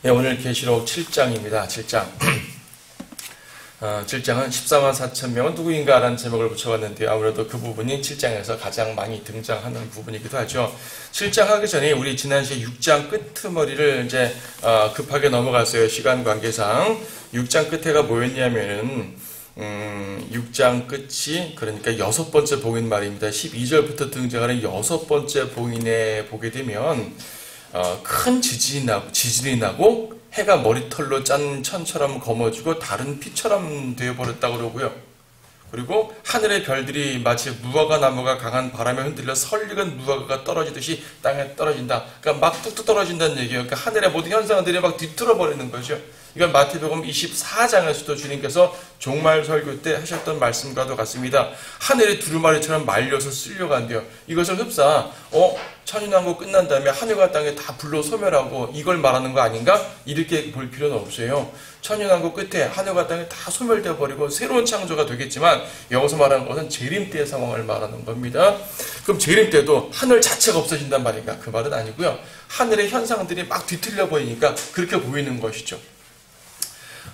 네, 오늘 계시록 7장입니다. 7장. 7장은 14만 4천 명은 누구인가 라는 제목을 붙여봤는데 아무래도 그 부분이 7장에서 가장 많이 등장하는 부분이기도 하죠. 7장 하기 전에 우리 지난 시에 6장 끄트머리를 이제 급하게 넘어갔어요. 시간 관계상. 6장 끝에가 뭐였냐면은 6장 끝이 그러니까 6번째 봉인 말입니다. 12절부터 등장하는 6번째 봉인에 보게 되면 큰 지진이 나고 해가 머리털로 짠 천처럼 검어지고 다른 피처럼 되어버렸다고 그러고요. 그리고 하늘의 별들이 마치 무화과 나무가 강한 바람에 흔들려 설익은 무화과가 떨어지듯이 땅에 떨어진다. 그러니까 막 뚝뚝 떨어진다는 얘기예요. 그러니까 하늘의 모든 현상들이 막 뒤틀어 버리는 거죠. 이건 마태복음 24장에서도 주님께서 종말 설교 때 하셨던 말씀과도 같습니다. 하늘의 두루마리처럼 말려서 쓸려간대요. 이것을 흡사 천인왕국 끝난 다음에 하늘과 땅에 다 불로 소멸하고 이걸 말하는 거 아닌가? 이렇게 볼 필요는 없어요. 천인왕국 끝에 하늘과 땅이 다 소멸되어 버리고 새로운 창조가 되겠지만 여기서 말하는 것은 재림 때의 상황을 말하는 겁니다. 그럼 재림 때도 하늘 자체가 없어진단 말인가? 그 말은 아니고요. 하늘의 현상들이 막 뒤틀려 보이니까 그렇게 보이는 것이죠.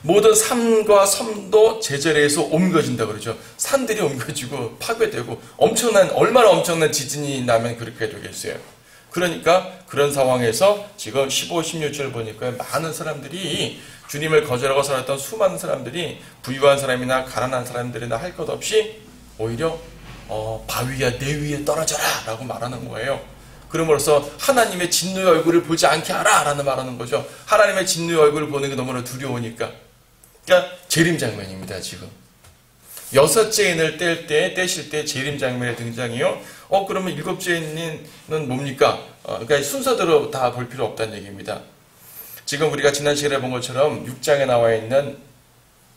모든 산과 섬도 제자리에서 옮겨진다 그러죠. 산들이 옮겨지고 파괴되고 얼마나 엄청난 지진이 나면 그렇게 되겠어요. 그러니까 그런 상황에서 지금 15, 16절 보니까 많은 사람들이 주님을 거절하고 살았던 수많은 사람들이 부유한 사람이나 가난한 사람들이나 할 것 없이 오히려 바위야 내 위에 떨어져라 라고 말하는 거예요. 그러므로써 하나님의 진노의 얼굴을 보지 않게 하라 라는 말하는 거죠. 하나님의 진노의 얼굴을 보는 게 너무나 두려우니까. 그러니까 재림 장면입니다. 지금 6째 인을 떼실 때 재림 장면에 등장해요. 그러면 7째 인은 뭡니까? 그러니까 순서대로 다 볼 필요 없다는 얘기입니다. 지금 우리가 지난 시간에 본 것처럼 6장에 나와 있는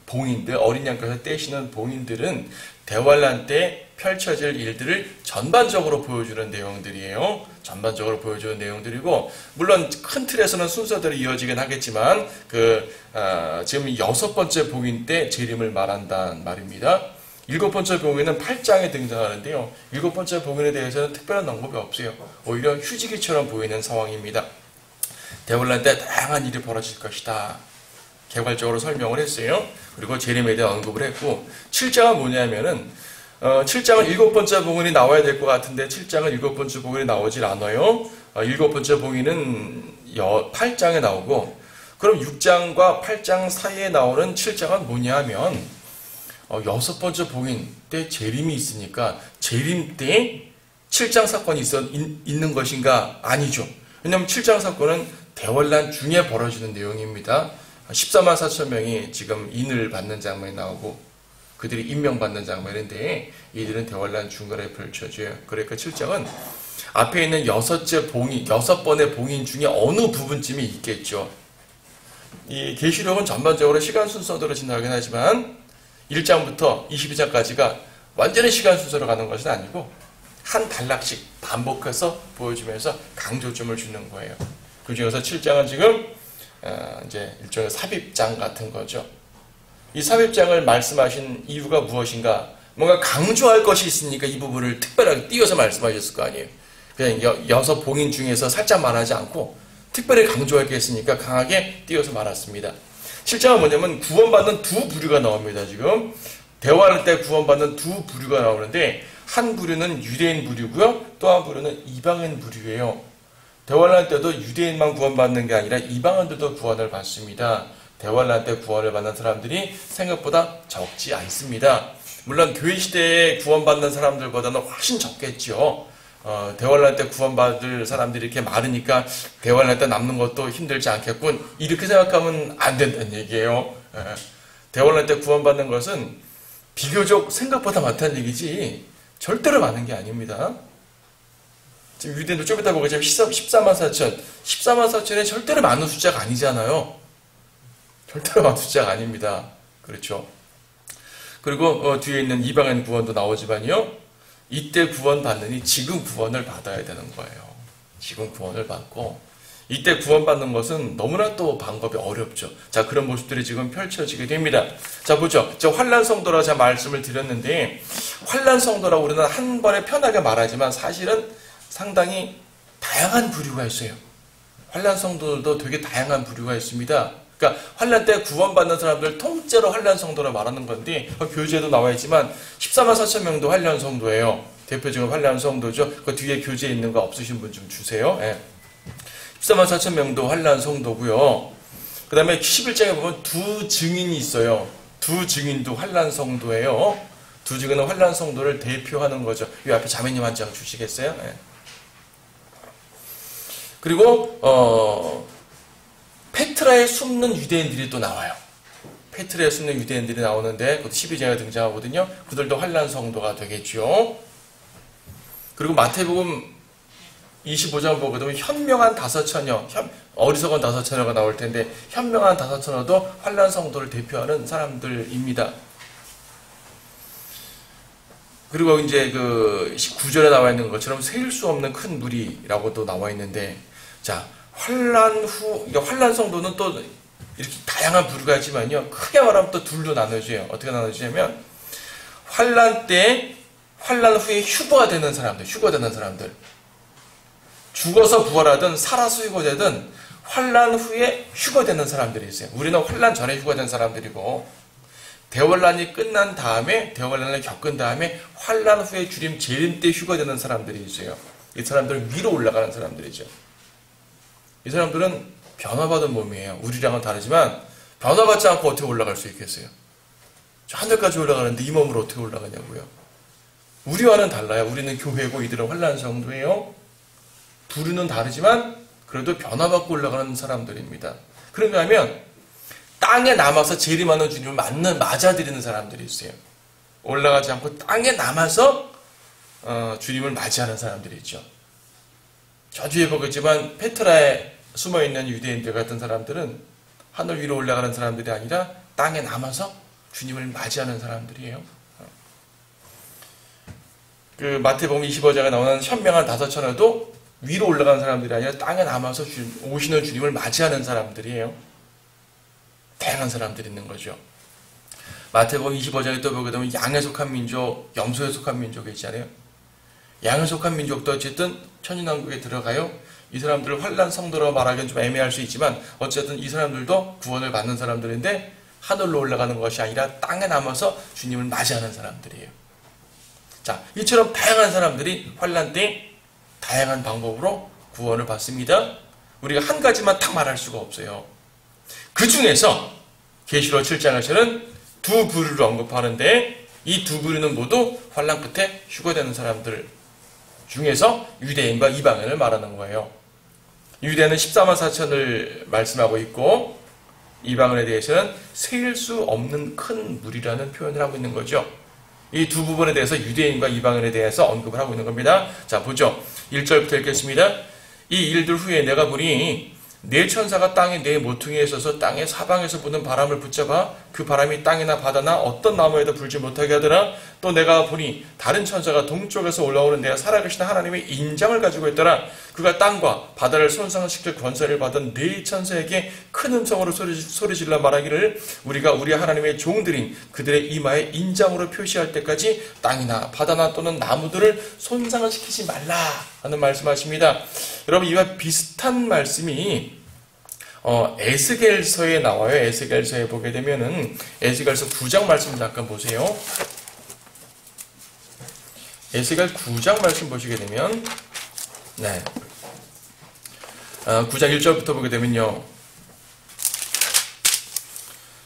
봉인들, 어린 양께서 떼시는 봉인들은 대환란 때 펼쳐질 일들을 전반적으로 보여주는 내용들이에요. 전반적으로 보여주는 내용들이고, 물론 큰 틀에서는 순서대로 이어지긴 하겠지만, 지금 6번째 봉인 때 재림을 말한다는 말입니다. 7번째 봉인은 8장에 등장하는데요. 7번째 봉인에 대해서는 특별한 언급이 없어요. 오히려 휴지기처럼 보이는 상황입니다. 대환란 때 다양한 일이 벌어질 것이다. 개괄적으로 설명을 했어요. 그리고 재림에 대한 언급을 했고, 7장은 뭐냐면은 7장은 7번째 봉인이 나와야 될 것 같은데 7장은 7번째 봉인이 나오질 않아요. 7번째 봉인은 8장에 나오고, 그럼 6장과 8장 사이에 나오는 7장은 뭐냐 하면 6번째 봉인 때 재림이 있으니까 재림 때 7장 사건이 있는 것인가? 아니죠. 왜냐하면 7장 사건은 대환란 중에 벌어지는 내용입니다. 14만 4천 명이 지금 인을 받는 장면이 나오고 그들이 임명받는 장면인데 이들은 대환란 중간에 펼쳐져요. 그러니까 7장은 앞에 있는 6번의 봉인 중에 어느 부분쯤이 있겠죠. 이 계시록은 전반적으로 시간 순서대로 지나가긴 하지만 1장부터 22장까지가 완전히 시간 순서로 가는 것은 아니고 한 단락씩 반복해서 보여주면서 강조점을 주는 거예요. 그 중에서 7장은 지금 이제 일종의 삽입장 같은 거죠. 이 삽입장을 말씀하신 이유가 무엇인가? 뭔가 강조할 것이 있으니까 이 부분을 특별하게 띄워서 말씀하셨을 거 아니에요. 그냥 6 봉인 중에서 살짝 말하지 않고 특별히 강조할 게 있으니까 강하게 띄워서 말았습니다. 7장은 뭐냐면 구원받는 두 부류가 나옵니다. 지금 대환란 때 구원받는 두 부류가 나오는데 한 부류는 유대인 부류고요. 또 한 부류는 이방인 부류예요. 대환란 때도 유대인만 구원받는 게 아니라 이방인들도 구원을 받습니다. 대환란 때 구원을 받는 사람들이 생각보다 적지 않습니다. 물론 교회 시대에 구원받는 사람들보다는 훨씬 적겠죠. 대환란 때 구원받을 사람들이 이렇게 많으니까 대환란 때 남는 것도 힘들지 않겠군. 이렇게 생각하면 안 된다는 얘기예요. 대환란 때 구원받는 것은 비교적 생각보다 많다는 얘기지 절대로 많은 게 아닙니다. 지금 유대인도 좀 이따 보겠지만 14만 4천. 14만 4천이 절대로 많은 숫자가 아니잖아요. 절대로 많은 숫자가 아닙니다. 그렇죠. 그리고 뒤에 있는 이방인 구원도 나오지만요. 이때 구원받느니 지금 구원을 받아야 되는 거예요. 지금 구원을 받고 이때 구원받는 것은 너무나 또 방법이 어렵죠. 자, 그런 모습들이 지금 펼쳐지게 됩니다. 자, 보죠. 저 환난 성도라 제가 말씀을 드렸는데 환난 성도라고 우리는 한 번에 편하게 말하지만 사실은 상당히 다양한 부류가 있어요. 환란 성도들도 되게 다양한 부류가 있습니다. 그러니까 환란 때 구원받는 사람들 통째로 환란 성도로 말하는 건데 교재에도 나와 있지만 14만 4천 명도 환란 성도예요. 대표적인 환란 성도죠. 그 뒤에 교재에 있는 거 없으신 분 좀 주세요. 예. 14만 4천 명도 환란 성도고요. 그 다음에 11장에 보면 두 증인이 있어요. 두 증인도 환란 성도예요. 두 증인은 환란 성도를 대표하는 거죠. 이 앞에 자매님 한 장 주시겠어요? 예. 그리고 페트라에 숨는 유대인들이 또 나와요. 페트라에 숨는 유대인들이 나오는데 그것도 12장에 등장하거든요. 그들도 환란 성도가 되겠죠. 그리고 마태복음 25장 보게 되면 현명한 5처녀, 어리석은 5처녀가 나올 텐데 현명한 5처녀도 환란 성도를 대표하는 사람들입니다. 그리고 이제 그 9절에 나와 있는 것처럼 세일 수 없는 큰 무리라고도 나와 있는데, 자, 환란 후, 환란 성도는 또 이렇게 다양한 부류가 있지만요, 크게 말하면 또 둘로 나눠져요. 어떻게 나눠지냐면, 환란 때, 환란 후에 휴거되는 사람들, 죽어서 부활하든 살아서 휴거되든 환란 후에 휴거되는 사람들이 있어요. 우리는 환란 전에 휴거된 사람들이고, 대환란이 끝난 다음에, 대환란을 겪은 다음에 환란 후에 주님 재림 때 휴거되는 사람들이 있어요. 이 사람들은 위로 올라가는 사람들이죠. 이 사람들은 변화받은 몸이에요. 우리랑은 다르지만 변화받지 않고 어떻게 올라갈 수 있겠어요? 저 하늘까지 올라가는데 이 몸으로 어떻게 올라가냐고요. 우리와는 달라요. 우리는 교회고 이들은 환란 성도예요. 부류는 다르지만 그래도 변화받고 올라가는 사람들입니다. 그런가 하면 땅에 남아서 재림하는 주님을 맞아들이는 사람들이 있어요. 올라가지 않고 땅에 남아서 주님을 맞이하는 사람들이 있죠. 자주 해보겠지만 페트라에 숨어있는 유대인들 같은 사람들은 하늘 위로 올라가는 사람들이 아니라 땅에 남아서 주님을 맞이하는 사람들이에요. 그 마태복음 25장에 나오는 현명한 5처녀도 위로 올라가는 사람들이 아니라 땅에 남아서 오시는 주님을 맞이하는 사람들이에요. 다양한 사람들이 있는 거죠. 마태복음 25장에 또 보게 되면 양에 속한 민족, 염소에 속한 민족이 있잖아요. 양에 속한 민족도 어쨌든 천인왕국에 들어가요. 이 사람들을 환란 성도로 말하기는 좀 애매할 수 있지만 어쨌든 이 사람들도 구원을 받는 사람들인데 하늘로 올라가는 것이 아니라 땅에 남아서 주님을 맞이하는 사람들이에요. 자, 이처럼 다양한 사람들이 환란 때 다양한 방법으로 구원을 받습니다. 우리가 한 가지만 딱 말할 수가 없어요. 그 중에서 계시록 7장에서는 두 부류를 언급하는데 이 두 부류는 모두 환란 끝에 휴거되는 사람들 중에서 유대인과 이방인을 말하는 거예요. 유대인은 14만 4천을 말씀하고 있고 이방인에 대해서는 세일 수 없는 큰 무리라는 표현을 하고 있는 거죠. 이 두 부분에 대해서 유대인과 이방인에 대해서 언급을 하고 있는 겁니다. 자, 보죠. 1절부터 읽겠습니다. 이 일들 후에 내가 보니 네 천사가 땅의 네 모퉁이에 서서 땅의 사방에서 부는 바람을 붙잡아 그 바람이 땅이나 바다나 어떤 나무에도 불지 못하게 하더라. 또 내가 보니 다른 천사가 동쪽에서 올라오는 내가 살아계신 하나님의 인장을 가지고 있더라. 그가 땅과 바다를 손상시킬 권세를 받은 네 천사에게 큰 음성으로 소리질러 말하기를 우리가 우리 하나님의 종들인 그들의 이마에 인장으로 표시할 때까지 땅이나 바다나 또는 나무들을 손상을 시키지 말라 하는 말씀하십니다. 여러분, 이와 비슷한 말씀이 에스겔서에 나와요. 에스겔서에 보게 되면은 에스겔서 9장 말씀 잠깐 보세요. 에스겔 9장 말씀 보시게 되면 9장 1절부터 보게 되면요.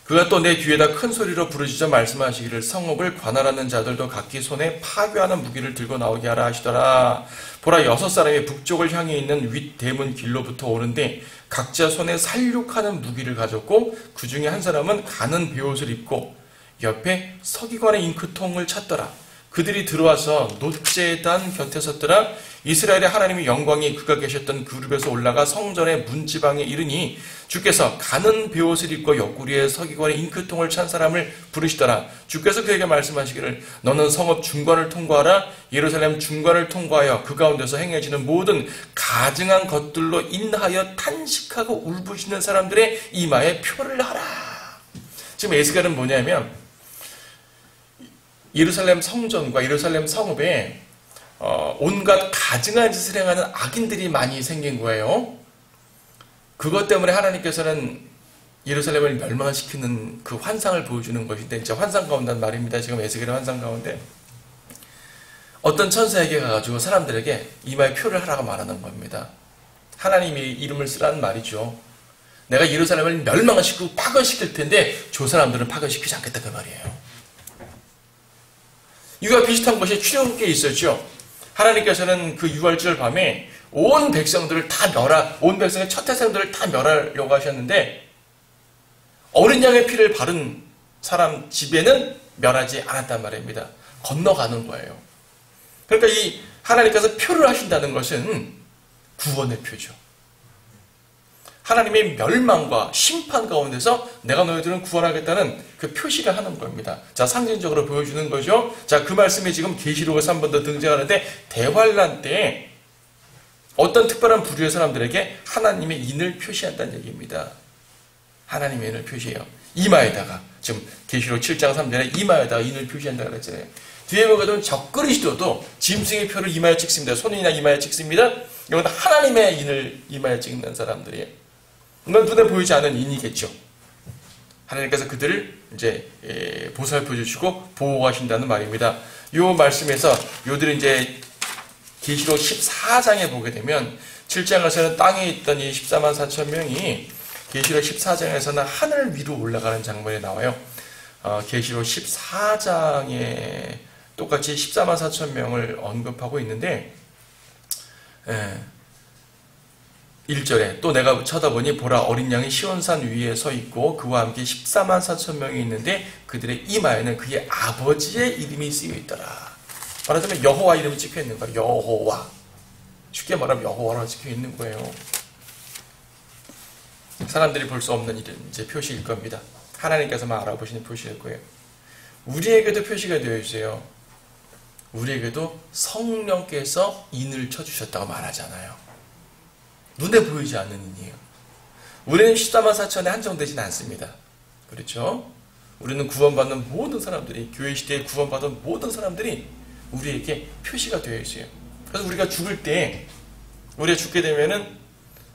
그가 또 내 귀에다 큰 소리로 부르짖어 말씀하시기를 성읍을 관할하는 자들도 각기 손에 파괴하는 무기를 들고 나오게 하라 하시더라. 보라, 6사람이 북쪽을 향해 있는 윗대문 길로부터 오는데 각자 손에 살육하는 무기를 가졌고 그 중에 한 사람은 가는 베옷을 입고 옆에 서기관의 잉크통을 찾더라. 그들이 들어와서 놋제단 곁에 섰더라. 이스라엘의 하나님의 영광이 그가 계셨던 그룹에서 올라가 성전의 문지방에 이르니 주께서 가는 베옷을 입고 옆구리에 서기관의 잉크통을 찬 사람을 부르시더라. 주께서 그에게 말씀하시기를 너는 성읍 중관을 통과하라. 예루살렘 중관을 통과하여 그 가운데서 행해지는 모든 가증한 것들로 인하여 탄식하고 울부짖는 사람들의 이마에 표를 하라. 지금 에스겔은 뭐냐면 예루살렘 성전과 예루살렘 성읍에 온갖 가증한 짓을 행하는 악인들이 많이 생긴 거예요. 그것 때문에 하나님께서는 예루살렘을 멸망시키는 그 환상을 보여주는 것인데, 이제 환상 가운데 말입니다. 지금 에스겔의 환상 가운데 어떤 천사에게 가가지고 사람들에게 이마에 표를 하라고 말하는 겁니다. 하나님의 이름을 쓰라는 말이죠. 내가 예루살렘을 멸망시키고 파괴시킬 텐데 저 사람들은 파괴시키지 않겠다 그 말이에요. 이와 비슷한 것이 출애굽기에 있었죠. 하나님께서는 그 6월절 밤에 온 백성들을 다 온 백성의 첫 태생들을 다 멸하려고 하셨는데, 어린 양의 피를 바른 사람 집에는 멸하지 않았단 말입니다. 건너가는 거예요. 그러니까 이 하나님께서 표를 하신다는 것은 구원의 표죠. 하나님의 멸망과 심판 가운데서 내가 너희들은 구원하겠다는 그 표시를 하는 겁니다. 자, 상징적으로 보여주는 거죠. 자, 그 말씀이 지금 계시록에서 한 번 더 등장하는데, 대환란 때에 어떤 특별한 부류의 사람들에게 하나님의 인을 표시한다는 얘기입니다. 하나님의 인을 표시해요. 이마에다가, 지금 계시록 7장 3절에 이마에다가 인을 표시한다고 그랬잖아요. 뒤에 보게 되면 적그리스도도 짐승의 표를 이마에 찍습니다. 손이나 이마에 찍습니다. 이건 하나님의 인을 이마에 찍는 사람들이에요. 이건 눈에 보이지 않는 인이겠죠. 하나님께서 그들을 이제 보살펴 주시고 보호하신다는 말입니다. 이 말씀에서 요들은 이제 계시록 14장에 보게 되면 7장에서는 땅에 있던 이 14만 4천 명이 계시록 14장에서는 하늘 위로 올라가는 장면이 나와요. 계시록 14장에 똑같이 14만 4천 명을 언급하고 있는데, 1절에 또 내가 쳐다보니 보라 어린 양이 시온산 위에 서 있고 그와 함께 14만 4천 명이 있는데 그들의 이마에는 그의 아버지의 이름이 쓰여 있더라. 말하자면 여호와 이름이 찍혀 있는 거예요. 여호와. 쉽게 말하면 여호와라고 찍혀 있는 거예요. 사람들이 볼 수 없는 이런 이제 표시일 겁니다. 하나님께서만 알아보시는 표시일 거예요. 우리에게도 표시가 되어 있어요. 우리에게도 성령께서 인을 쳐주셨다고 말하잖아요. 눈에 보이지 않는 인이에요. 우리는 14만 4천에 한정되진 않습니다. 그렇죠? 우리는 구원받는 모든 사람들이, 교회 시대에 구원받은 모든 사람들이 우리에게 표시가 되어 있어요. 그래서 우리가 죽을 때, 우리가 죽게 되면은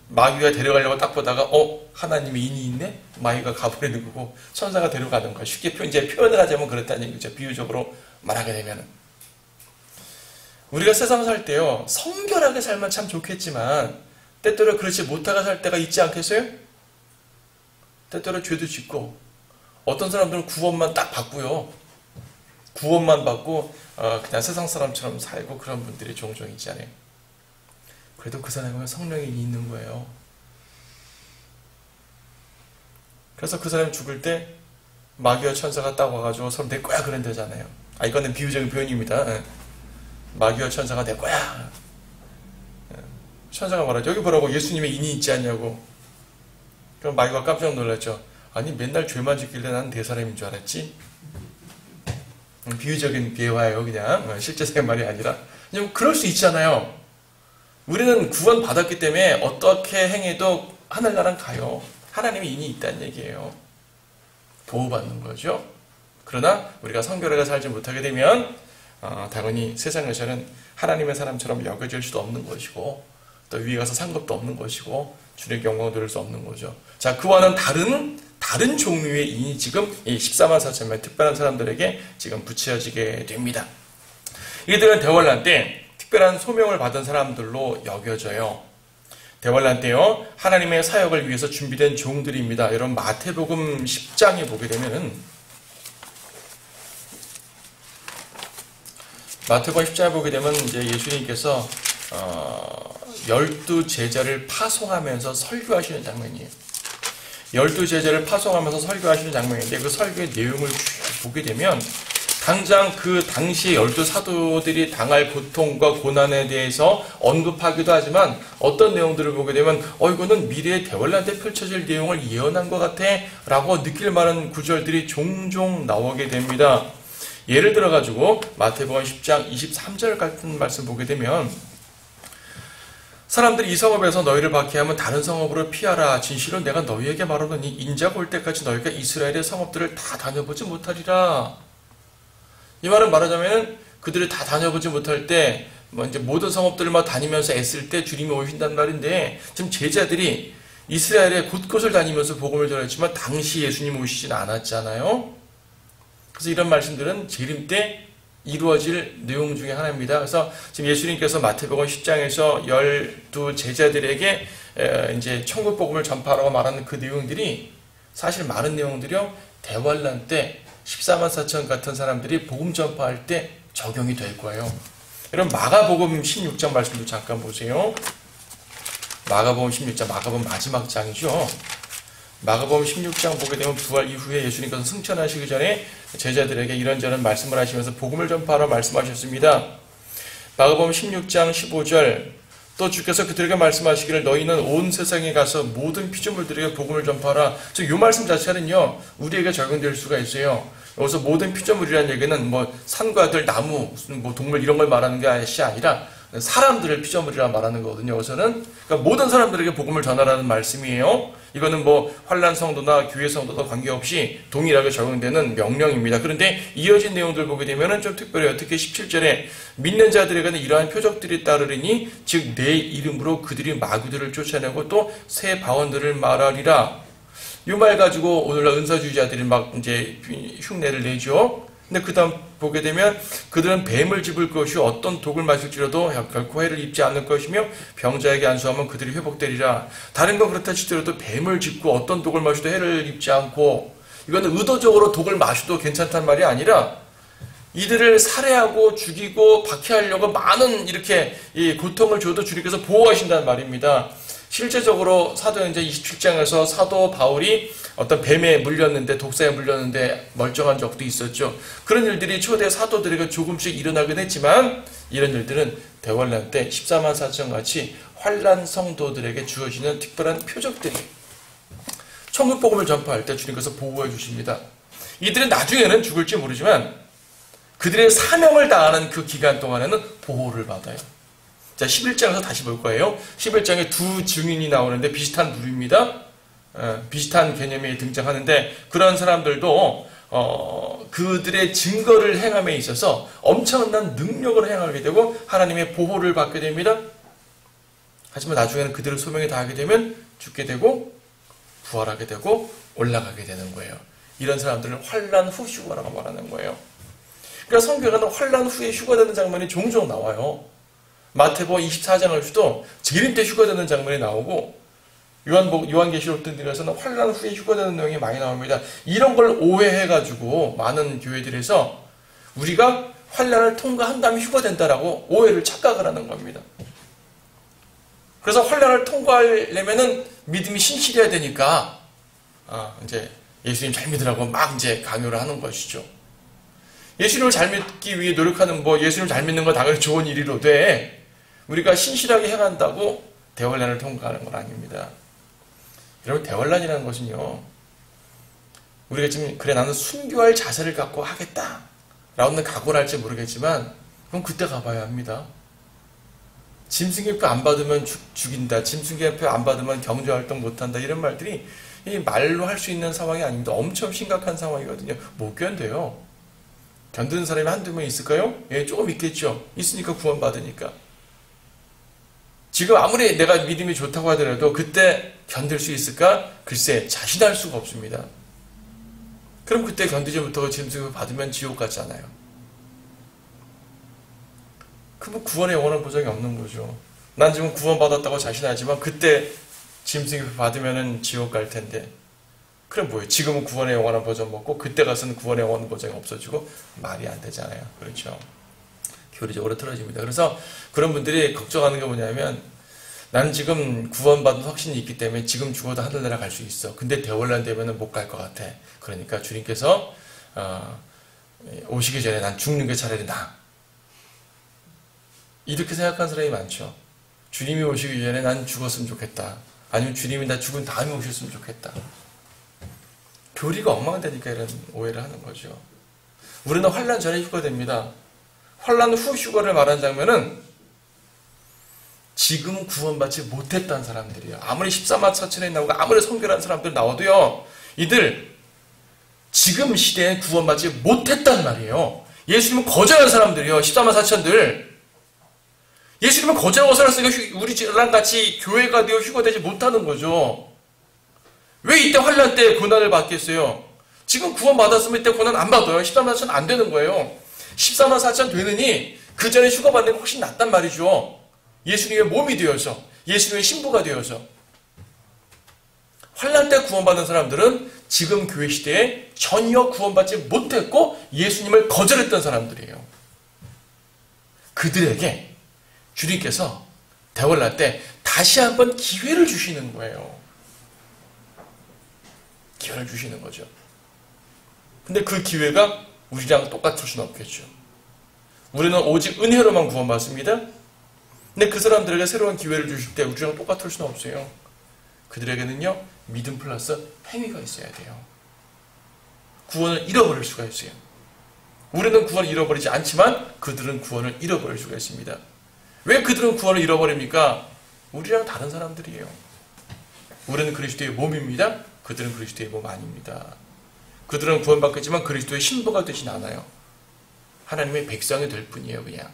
마귀가 데려가려고 딱 보다가 하나님의 인이 있네? 마귀가 가버리는 거고 천사가 데려가는 거야. 쉽게 이제 표현을 하자면 그렇다는 얘기죠. 비유적으로 말하게 되면은. 우리가 세상 살 때요, 성결하게 살면 참 좋겠지만 때때로 그렇지 못하게 살 때가 있지 않겠어요? 때때로 죄도 짓고, 어떤 사람들은 구원만 딱 받고요, 구원만 받고 그냥 세상 사람처럼 살고 그런 분들이 종종 있잖아요. 그래도 그 사람에 보면 성령이 있는 거예요. 그래서 그 사람이 죽을 때 마귀와 천사가 딱 와가지고 서로 내 거야 그런다잖아요. 이거는 비유적인 표현입니다. 마귀와 천사가 내 거야. 천사가 말하죠. 여기 보라고 예수님의 인이 있지 않냐고. 그럼 마귀가 깜짝 놀랐죠. 아니 맨날 죄만 짓길래 나는 내 사람인 줄 알았지? 비유적인 비유화예요. 그냥 실제 생말이 아니라. 그냥 그럴 수 있잖아요. 우리는 구원 받았기 때문에 어떻게 행해도 하늘나라는 가요. 하나님의 인이 있다는 얘기예요. 보호받는 거죠. 그러나 우리가 성결하게 살지 못하게 되면 당연히 세상에서는 하나님의 사람처럼 여겨질 수도 없는 것이고, 또 위에 가서 상급도 없는 것이고, 주님의 영광을 누릴 수 없는 거죠. 자, 그와는 다른 종류의 인이 지금 이 14만 4천 명 특별한 사람들에게 지금 붙여지게 됩니다. 이들은 대환란 때 특별한 소명을 받은 사람들로 여겨져요. 대환란 때요, 하나님의 사역을 위해서 준비된 종들입니다. 여러분 마태복음 10장에 보게 되면은, 마태복음 10장에 보게 되면 이제 예수님께서 12제자를 파송하면서 설교하시는 장면이에요. 12제자를 파송하면서 설교하시는 장면인데, 그 설교의 내용을 보게 되면 당장 그 당시 12사도들이 당할 고통과 고난에 대해서 언급하기도 하지만, 어떤 내용들을 보게 되면 이거는 미래의 대환란 때 펼쳐질 내용을 예언한 것 같아 라고 느낄 만한 구절들이 종종 나오게 됩니다. 예를 들어가지고 마태복음 10장 23절 같은 말씀 보게 되면, 사람들이 이 성읍에서 너희를 박해하면 다른 성읍으로 피하라. 진실로 내가 너희에게 말하노니 인자가 올 때까지 너희가 이스라엘의 성읍들을 다 다녀보지 못하리라. 이 말은 말하자면 그들을 다 다녀보지 못할 때 이제 모든 성읍들만 다니면서 애쓸 때 주님이 오신단 말인데, 지금 제자들이 이스라엘의 곳곳을 다니면서 복음을 전했지만 당시 예수님 오시진 않았잖아요. 그래서 이런 말씀들은 재림 때 이루어질 내용 중에 하나입니다. 그래서 지금 예수님께서 마태복음 10장에서 12 제자들에게 이제 천국 복음을 전파하라고 말하는 그 내용들이 사실 많은 내용들이요, 대환란 때 14만 4천 같은 사람들이 복음 전파할 때 적용이 될 거예요. 여러분 마가복음 16장 말씀도 잠깐 보세요. 마가복음 16장, 마가복음 마지막 장이죠. 마가복음 16장 보게 되면 부활 이후에 예수님께서 승천하시기 전에 제자들에게 이런저런 말씀을 하시면서 복음을 전파하라 말씀하셨습니다. 마가복음 16장 15절, 또 주께서 그들에게 말씀하시기를 너희는 온 세상에 가서 모든 피조물들에게 복음을 전파하라. 이 말씀 자체는요, 우리에게 적용될 수가 있어요. 여기서 모든 피조물이라는 얘기는 뭐 산과들, 나무, 뭐 동물 이런 걸 말하는 것이 아니라 사람들을 피조물이라 말하는 거거든요. 여기서는 그러니까 모든 사람들에게 복음을 전하라는 말씀이에요. 이거는 뭐 환난 성도나 교회 성도도 관계없이 동일하게 적용되는 명령입니다. 그런데 이어진 내용들 보게 되면은 좀 특별해요. 특히 17절에 믿는 자들에게는 이러한 표적들이 따르리니 즉 내 이름으로 그들이 마귀들을 쫓아내고 또 새 방언들을 말하리라. 이 말 가지고 오늘날 은사주의자들이 막 이제 흉내를 내죠. 근데 그 다음 보게 되면 그들은 뱀을 집을 것이요 어떤 독을 마실지라도 결코 해를 입지 않을 것이며 병자에게 안수하면 그들이 회복되리라. 다른 건 그렇다 치더라도 뱀을 짚고 어떤 독을 마셔도 해를 입지 않고, 이거는 의도적으로 독을 마셔도 괜찮단 말이 아니라 이들을 살해하고 죽이고 박해하려고 많은 이렇게 이 고통을 줘도 주님께서 보호하신다는 말입니다. 실제적으로 사도행전 27장에서 사도 바울이 어떤 뱀에 물렸는데, 독사에 물렸는데 멀쩡한 적도 있었죠. 그런 일들이 초대 사도들에게 조금씩 일어나긴 했지만 이런 일들은 대환란 때 14만 4천 같이 환난 성도들에게 주어지는 특별한 표적들이 천국 복음을 전파할 때 주님께서 보호해 주십니다. 이들은 나중에는 죽을지 모르지만 그들의 사명을 다하는 그 기간 동안에는 보호를 받아요. 자, 11장에서 다시 볼 거예요. 11장에 두 증인이 나오는데 비슷한 부류입니다. 비슷한 개념이 등장하는데 그런 사람들도 그들의 증거를 행함에 있어서 엄청난 능력을 행하게 되고 하나님의 보호를 받게 됩니다. 하지만 나중에는 그들을 소명에 다하게 되면 죽게 되고 부활하게 되고 올라가게 되는 거예요. 이런 사람들을 환난 후 휴거라고 말하는 거예요. 그러니까 성경에는 환난 후에 휴거되는 장면이 종종 나와요. 마태복음 24장을 주도 재림 때 휴거되는 장면이 나오고 요한계시록 등등에서는 환난 후에 휴거되는 내용이 많이 나옵니다. 이런 걸 오해해가지고 많은 교회들에서 우리가 환난을 통과한 다음에 휴거된다라고 오해를 착각을 하는 겁니다. 그래서 환난을 통과하려면은 믿음이 신실해야 되니까 이제 예수님 잘 믿으라고 막 이제 강요를 하는 것이죠. 예수님을 잘 믿기 위해 노력하는 예수님을 잘 믿는 건 당연히 좋은 일이로되 우리가 신실하게 행한다고 대환란을 통과하는 건 아닙니다. 여러분, 대환란이라는 것은요, 우리가 지금 그래 나는 순교할 자세를 갖고 하겠다 라는 각오를 할지 모르겠지만 그럼 그때 가봐야 합니다. 짐승계표 안 받으면 죽인다, 짐승계표 안 받으면 경제활동 못한다, 이런 말들이 말로 할 수 있는 상황이 아닙니다. 엄청 심각한 상황이거든요. 못 견뎌요. 견디는 사람이 한두 명 있을까요? 예, 조금 있겠죠. 있으니까 구원받으니까. 지금 아무리 내가 믿음이 좋다고 하더라도 그때 견딜 수 있을까? 글쎄, 자신할 수가 없습니다. 그럼 그때 견디지 못하고 짐승을 받으면 지옥 같잖아요. 그럼 구원의 영원한 보장이 없는 거죠. 난 지금 구원받았다고 자신하지만 그때 짐승을 받으면 지옥 갈 텐데, 그럼 뭐예요? 지금은 구원의 영원한 보장 먹고 그때 가서는 구원의 영원한 보장이 없어지고 말이 안 되잖아요. 그렇죠? 교리적으로 틀어집니다. 그래서 그런 분들이 걱정하는 게 뭐냐면, 나는 지금 구원받은 확신이 있기 때문에 지금 죽어도 하늘나라 갈 수 있어. 근데 대환란 되면 못 갈 것 같아. 그러니까 주님께서 오시기 전에 난 죽는 게 차라리 나아. 이렇게 생각하는 사람이 많죠. 주님이 오시기 전에 난 죽었으면 좋겠다. 아니면 주님이 나 죽은 다음에 오셨으면 좋겠다. 교리가 엉망되니까 이런 오해를 하는 거죠. 우리는 환난 전에 휴거됩니다. 환난 후 휴거를 말한 장면은 지금 구원받지 못했다는 사람들이에요. 아무리 14만 4천에 나오고 아무리 성결한 사람들 나와도요, 이들 지금 시대에 구원받지 못했단 말이에요. 예수님은 거절한 사람들이요. 14만 4천들. 예수님은 거절하고 살았으니까 우리랑 같이 교회가 되어 휴거되지 못하는 거죠. 왜 이때 환난 때 고난을 받겠어요? 지금 구원 받았으면 이때 고난 안 받아요. 14만 4천 안 되는 거예요. 14만 4천 되느니 그 전에 휴가받는 게 훨씬 낫단 말이죠. 예수님의 몸이 되어서, 예수님의 신부가 되어서. 환난 때 구원받은 사람들은 지금 교회 시대에 전혀 구원받지 못했고 예수님을 거절했던 사람들이에요. 그들에게 주님께서 대환란 때 다시 한번 기회를 주시는 거예요. 기회를 주시는 거죠. 근데 그 기회가 우리랑 똑같을 수는 없겠죠. 우리는 오직 은혜로만 구원받습니다. 근데 그 사람들에게 새로운 기회를 주실 때 우리랑 똑같을 수는 없어요. 그들에게는요, 믿음 플러스 행위가 있어야 돼요. 구원을 잃어버릴 수가 있어요. 우리는 구원을 잃어버리지 않지만 그들은 구원을 잃어버릴 수가 있습니다. 왜 그들은 구원을 잃어버립니까? 우리랑 다른 사람들이에요. 우리는 그리스도의 몸입니다. 그들은 그리스도의 몸 아닙니다. 그들은 구원받겠지만 그리스도의 신부가 되진 않아요. 하나님의 백성이 될 뿐이에요, 그냥.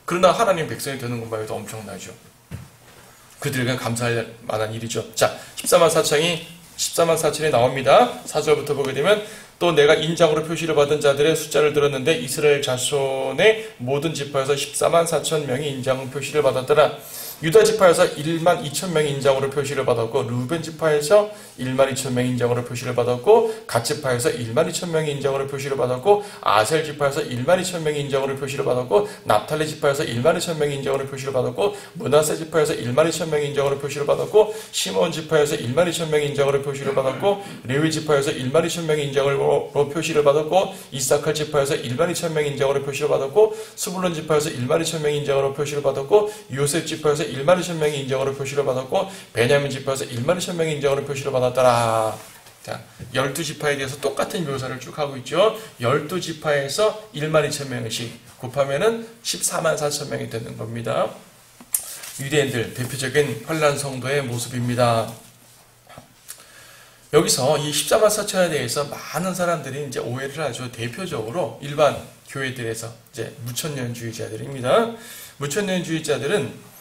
그러나 하나님의 백성이 되는 것만 해도 엄청나죠. 그들에게는 감사할 만한 일이죠. 자, 14만 4천이 나옵니다. 4절부터 보게 되면 또 내가 인장으로 표시를 받은 자들의 숫자를 들었는데 이스라엘 자손의 모든 지파에서 14만 4천 명이 인장 표시를 받았더라. 유다 지파에서 1만 2천 명이 인장으로 표시를 받았고 루벤 지파에서 1만 2천 명이 인장으로 표시를 받았고 갓 지파에서 1만 2천 명이 인장으로 표시를 받았고 아셀 지파에서 1만 2천 명이 인장으로 표시를 받았고 납탈리 지파에서 1만 2천 명이 인장으로 표시를 받았고 므낫세 지파에서 1만 2천 명이 인장으로 표시를 받았고 시몬 지파에서 1만 2천 명이 인장으로 표시를 받았고 레위 지파에서 1만 2천 명이 인장으로 표시를 받았고 이사칼 지파에서 1만 2천 명이 인장으로 표시를 받았고 스불론 지파에서 1만 2천 명이 인장으로 표시를 받았고 요셉 지파에서 1만 2천 명이 인정으로 표시를 받았고 베냐민 지파에서 1만 2천 명이 인정으로 표시를 받았더라. 자, 12지파에 대해서 똑같은 묘사를 쭉 하고 있죠. 12지파에서 1만 2천 명씩 곱하면은 14만 4천 명이 되는 겁니다. 유대인들 대표적인 환난 성도의 모습입니다. 여기서 이 14만 4천에 대해서 많은 사람들이 이제 오해를 하죠. 대표적으로 일반 교회들에서 이제 무천년주의자들입니다. 무천년주의자들은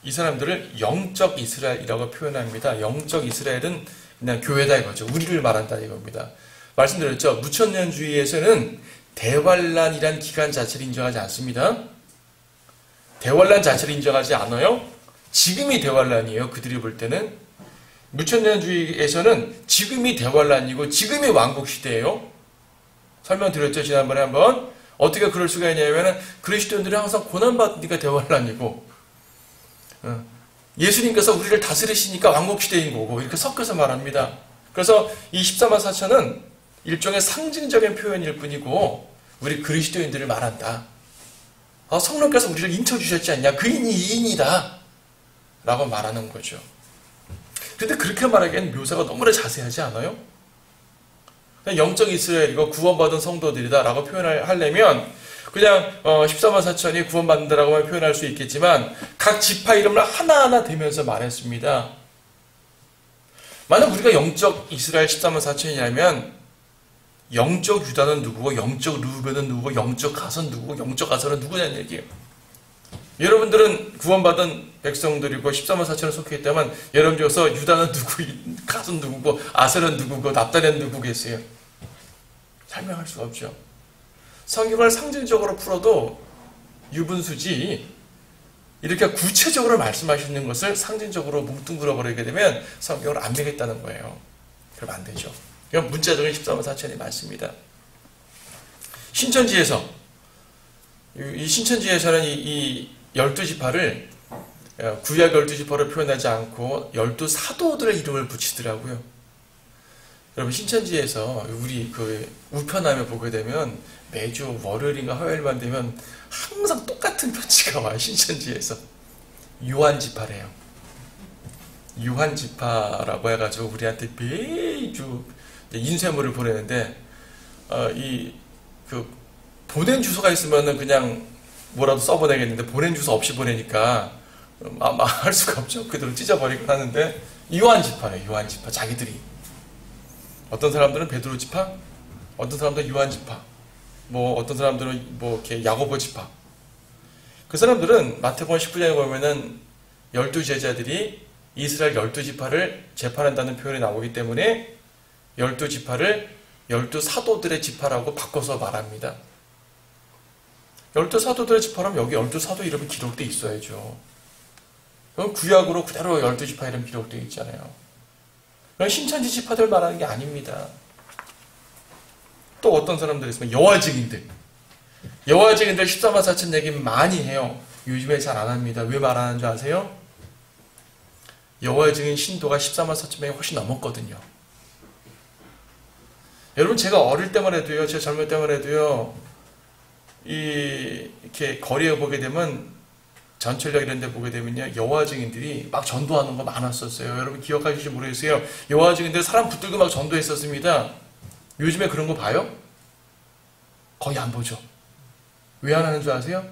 이 사람들을 영적 이스라엘이라고 표현합니다. 영적 이스라엘은 그냥 교회다 이거죠. 우리를 말한다 이겁니다. 말씀드렸죠. 무천년주의에서는 대환란이란 기간 자체를 인정하지 않습니다. 대환란 자체를 인정하지 않아요. 지금이 대환란이에요. 그들이 볼 때는. 무천년주의에서는 지금이 대환란이고 지금이 왕국시대예요. 설명드렸죠. 지난번에 한번. 어떻게 그럴 수가 있냐면 그리스도인들이 항상 고난받으니까 대환란이고 예수님께서 우리를 다스리시니까 왕국시대인 거고 이렇게 섞여서 말합니다. 그래서 이 14만 4천은 일종의 상징적인 표현일 뿐이고 우리 그리스도인들을 말한다. 성령께서 우리를 인쳐주셨지 않냐. 그인이 이인이다 라고 말하는 거죠. 그런데 그렇게 말하기엔 묘사가 너무나 자세하지 않아요? 영적 이스라엘이고 구원받은 성도들이다 라고 표현을 하려면 그냥 14만 4천이 구원받는다라고만 표현할 수 있겠지만 각 지파 이름을 하나하나 대면서 말했습니다. 만약 우리가 영적 이스라엘 14만 4천이라면 영적 유다는 누구고 영적 루벤은 누구고 영적 갓은 누구고 영적 아설은 누구냐는 얘기예요. 여러분들은 구원받은 백성들이고 14만 4천에 속해 있다면 여러분 중에서 유다는 누구, 갓은 누구고 아설은 누구고 납달리는 누구겠어요? 설명할 수가 없죠. 성경을 상징적으로 풀어도 유분수지 이렇게 구체적으로 말씀하시는 것을 상징적으로 뭉뚱그려 버리게 되면 성경을 안 믿겠다는 거예요. 그럼 안 되죠. 이건 문자적인 14만 4천이 많습니다. 신천지에서 이 신천지에서는 이 12지파를 구약 12지파로 표현하지 않고 12사도들의 이름을 붙이더라고요. 여러분 신천지에서 우리 그 우편함에 보게 되면 매주 월요일인가 화요일만 되면 항상 똑같은 편지가 와요. 신천지에서 요한지파래요. 요한지파라고 해가지고 우리한테 매주 인쇄물을 보내는데 그 보낸 주소가 있으면은 그냥 뭐라도 써보내겠는데 보낸 주소 없이 보내니까 아마 할 수가 없죠. 그대로 찢어버리곤 하는데 요한지파래요. 요한지파 자기들이. 어떤 사람들은 베드로 지파, 어떤 사람들은 요한 지파, 어떤 사람들은 이렇게 야고보 지파. 그 사람들은 마태복음 19장에 보면은 12제자들이 이스라엘 12지파를 재판한다는 표현이 나오기 때문에 12지파를 12사도들의 지파라고 바꿔서 말합니다. 12사도들의 지파라면 여기 12사도 이름이 기록되어 있어야죠. 그럼 구약으로 그대로 12지파 이름 기록되어 있잖아요. 그럼 신천지 지파들 말하는 게 아닙니다. 또 어떤 사람들이 있으면 여호와 증인들 14만 4천 얘기 많이 해요. 요즘에 잘 안 합니다. 왜 말 안 하는 줄 아세요? 여호와 증인 신도가 14만 4천 명이 훨씬 넘었거든요. 여러분, 제가 어릴 때만 해도요, 제가 젊을 때만 해도요, 이렇게 거리에 보게 되면, 전철역 이런 데 보게 되면요, 여호와 증인들이 막 전도하는 거 많았었어요. 여러분 기억하실지 모르겠어요. 여호와 증인들 사람 붙들고 막 전도했었습니다. 요즘에 그런 거 봐요? 거의 안 보죠. 왜 안 하는 줄 아세요?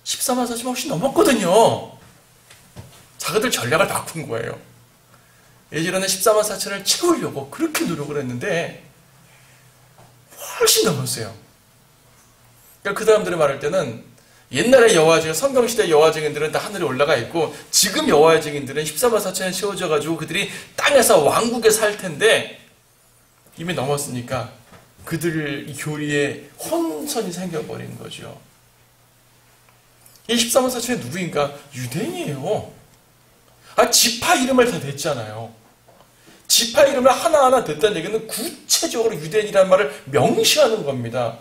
14만 4천 훨씬 넘었거든요. 자기들 전략을 바꾼 거예요. 예전에는 14만 4천을 채우려고 그렇게 노력을 했는데 훨씬 넘었어요. 그러니까 그 사람들이 말할 때는 옛날에 여호와 증인, 성경시대 여호와 증인들은 다 하늘에 올라가 있고 지금 여호와 증인들은 14만 4천에 채워져가지고 그들이 땅에서 왕국에 살 텐데 이미 넘었으니까 그들 교리에 혼선이 생겨버린 거죠. 이 14만 4천이 누구인가? 유대인이에요. 지파 이름을 다 댔잖아요. 지파 이름을 하나하나 댔다는 얘기는 구체적으로 유대인이라는 말을 명시하는 겁니다.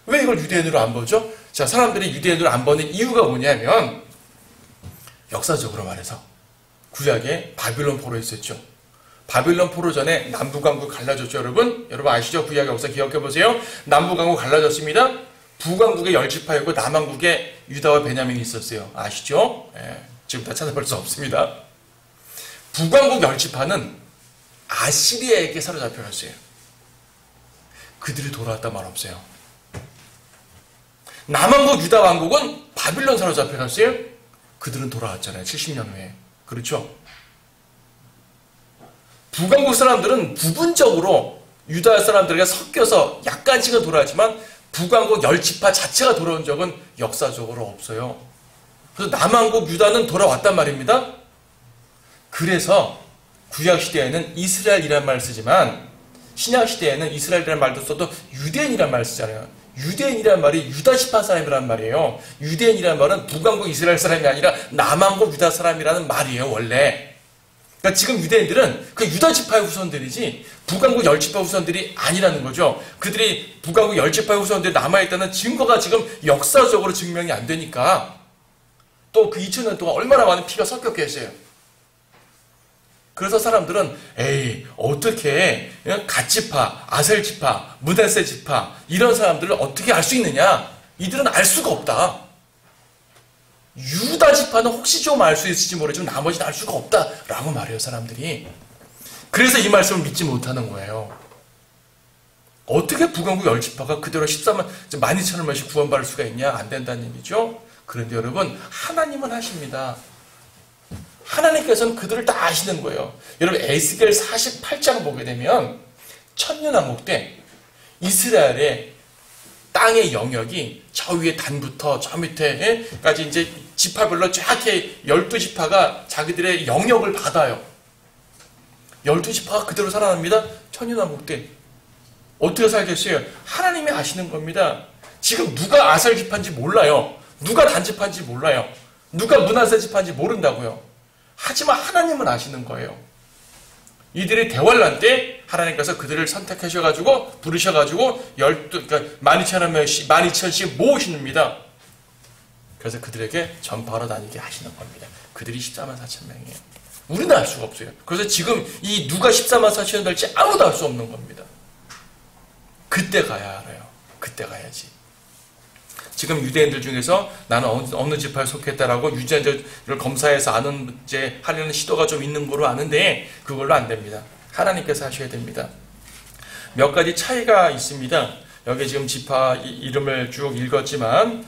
왜 이걸 유대인으로 안 보죠? 자, 사람들이 유대인으로 안 보는 이유가 뭐냐면 역사적으로 말해서 구약에 바빌론 포로 있었죠. 바빌론 포로 전에 남북왕국 갈라졌죠, 여러분? 여러분 아시죠? 구약 역사 기억해보세요. 남북왕국 갈라졌습니다. 북왕국에 10지파이고 남왕국에 유다와 베냐민이 있었어요. 아시죠? 지금 다 찾아볼 수 없습니다. 북왕국 10지파는 아시리아에게 사로잡혀갔어요. 그들이 돌아왔다 말 없어요. 남왕국 유다 왕국은 바빌론 사로잡혀갔어요. 그들은 돌아왔잖아요. 70년 후에. 그렇죠? 북왕국 사람들은 부분적으로 유다 사람들과 섞여서 약간씩은 돌아왔지만 북왕국 10지파 자체가 돌아온 적은 역사적으로 없어요. 그래서 남왕국 유다는 돌아왔단 말입니다. 그래서 구약시대에는 이스라엘이라는 말을 쓰지만 신약시대에는 이스라엘이라는 말도 써도 유대인이라는 말을 쓰잖아요. 유대인이라는 말이 유다지파 사람이라는 말이에요. 유대인이라는 말은 북왕국 이스라엘 사람이 아니라 남왕국 유다 사람이라는 말이에요, 원래. 그러니까 지금 유대인들은 그 유다지파의 후손들이지 북왕국 10지파 후손들이 아니라는 거죠. 그들이 북왕국 10지파 후손들이 남아있다는 증거가 지금 역사적으로 증명이 안 되니까 또 그 2000년 동안 얼마나 많은 피가 섞였겠어요. 그래서 사람들은 어떻게 갓지파, 아셀지파, 므낫세지파 이런 사람들을 어떻게 알 수 있느냐? 이들은 알 수가 없다. 유다지파는 혹시 좀 알 수 있을지 모르지만 나머지는 알 수가 없다라고 말해요, 사람들이. 그래서 이 말씀을 믿지 못하는 거예요. 어떻게 북왕국 10지파가 그대로 12,000명씩 구원받을 수가 있냐? 안 된다는 얘기죠. 그런데 여러분, 하나님은 하십니다. 하나님께서는 그들을 다 아시는 거예요. 여러분 에스겔 48장 보게 되면 천년왕국 때 이스라엘의 땅의 영역이 저 위에 단부터 저 밑에까지 이제 지파별로 쫙 12지파가 자기들의 영역을 받아요. 12지파가 그대로 살아납니다. 천년왕국 때. 어떻게 살겠어요? 하나님이 아시는 겁니다. 지금 누가 아셀지파인지 몰라요. 누가 단지파인지 몰라요. 누가 므낫세지파인지 모른다고요. 하지만 하나님은 아시는 거예요. 이들이 대환란 때 하나님께서 그들을 선택하셔가지고 부르셔가지고 12,000씩 모으십니다. 그래서 그들에게 전파하러 다니게 하시는 겁니다. 그들이 14만 4천 명이에요. 우리는 알 수가 없어요. 그래서 지금 이 누가 14만 4천이 될지 아무도 알 수 없는 겁니다. 그때 가야 알아요. 그때 가야지. 지금 유대인들 중에서 나는 어느 지파에 속했다라고 유전자를 검사해서 아는 이제 하려는 시도가 좀 있는 거로 아는데 그걸로 안 됩니다. 하나님께서 하셔야 됩니다. 몇 가지 차이가 있습니다. 여기 지금 지파 이름을 쭉 읽었지만